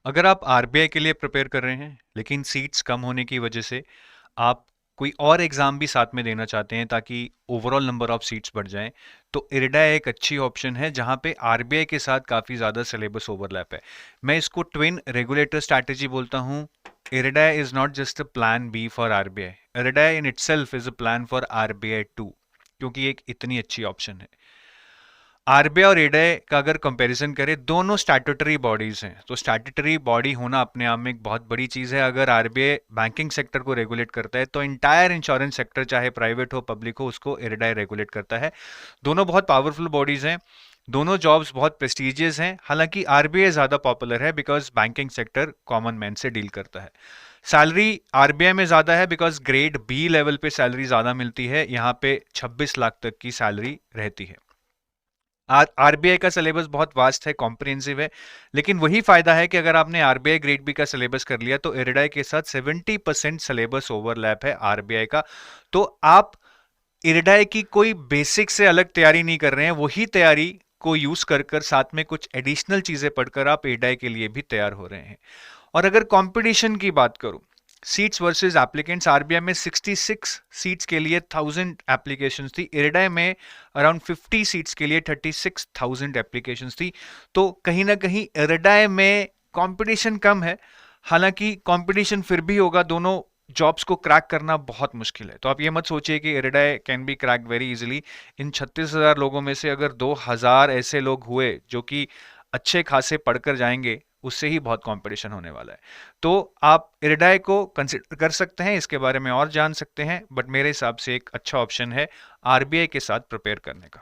अगर आप आरबीआई के लिए प्रिपेयर कर रहे हैं लेकिन सीट्स कम होने की वजह से आप कोई और एग्ज़ाम भी साथ में देना चाहते हैं ताकि ओवरऑल नंबर ऑफ सीट्स बढ़ जाएं, तो इरिडा एक अच्छी ऑप्शन है जहां पे आरबीआई के साथ काफ़ी ज़्यादा सिलेबस ओवरलैप है। मैं इसको ट्विन रेगुलेटर स्ट्रैटेजी बोलता हूं। IRDA is not just a plan B for RBI, IRDA in itself is a plan for RBI too, क्योंकि एक इतनी अच्छी ऑप्शन है। आरबीआई और एडीआई का अगर कंपैरिजन करें, दोनों स्टैट्यूटरी बॉडीज हैं, तो स्टैट्यूटरी बॉडी होना अपने आप में एक बहुत बड़ी चीज है। अगर आरबीआई बैंकिंग सेक्टर को रेगुलेट करता है तो इंटायर इंश्योरेंस सेक्टर, चाहे प्राइवेट हो पब्लिक हो, उसको एडीआई रेगुलेट करता है। दोनों बहुत पावरफुल बॉडीज हैं, दोनों जॉब्स बहुत प्रेस्टिजियस हैं। हालांकि आरबीआई ज्यादा पॉपुलर है because banking sector common man से डील करता है। सैलरी आरबीआई में ज्यादा है बिकॉज ग्रेड बी लेवल पे सैलरी ज्यादा मिलती है, यहाँ पे 26 लाख तक की सैलरी रहती है। आरबीआई का सिलेबस बहुत वास्ट है, कॉम्प्रिहेंसिव है, लेकिन वही फायदा है कि अगर आपने आरबीआई ग्रेड बी का सिलेबस कर लिया तो इरिडाई के साथ 70% सिलेबस ओवरलैप है आरबीआई का। तो आप इरिडाई की कोई बेसिक से अलग तैयारी नहीं कर रहे हैं, वही तैयारी को यूज कर कर साथ में कुछ एडिशनल चीजें पढ़कर आप इरिडाई के लिए भी तैयार हो रहे हैं। और अगर कंपटीशन की बात करूं, सीट्स वर्सेस एप्लीकेंट्स, आरबीआई में 66 सीट्स के लिए 1000 एप्लीकेशंस थी, इरिडाई में अराउंड 50 सीट्स के लिए 36,000 एप्लीकेशंस थी। तो कहीं ना कहीं इरिडाई में कंपटीशन कम है। हालांकि कंपटीशन फिर भी होगा, दोनों जॉब्स को क्रैक करना बहुत मुश्किल है। तो आप ये मत सोचिए कि IRDAI can be cracked very easily. इन 36,000 लोगों में से अगर 2,000 ऐसे लोग हुए जो कि अच्छे खासे पढ़कर जाएंगे, उससे ही बहुत कंपटीशन होने वाला है। तो आप इरिडाई को कंसिडर कर सकते हैं, इसके बारे में और जान सकते हैं, बट मेरे हिसाब से एक अच्छा ऑप्शन है आरबीआई के साथ प्रिपेयर करने का।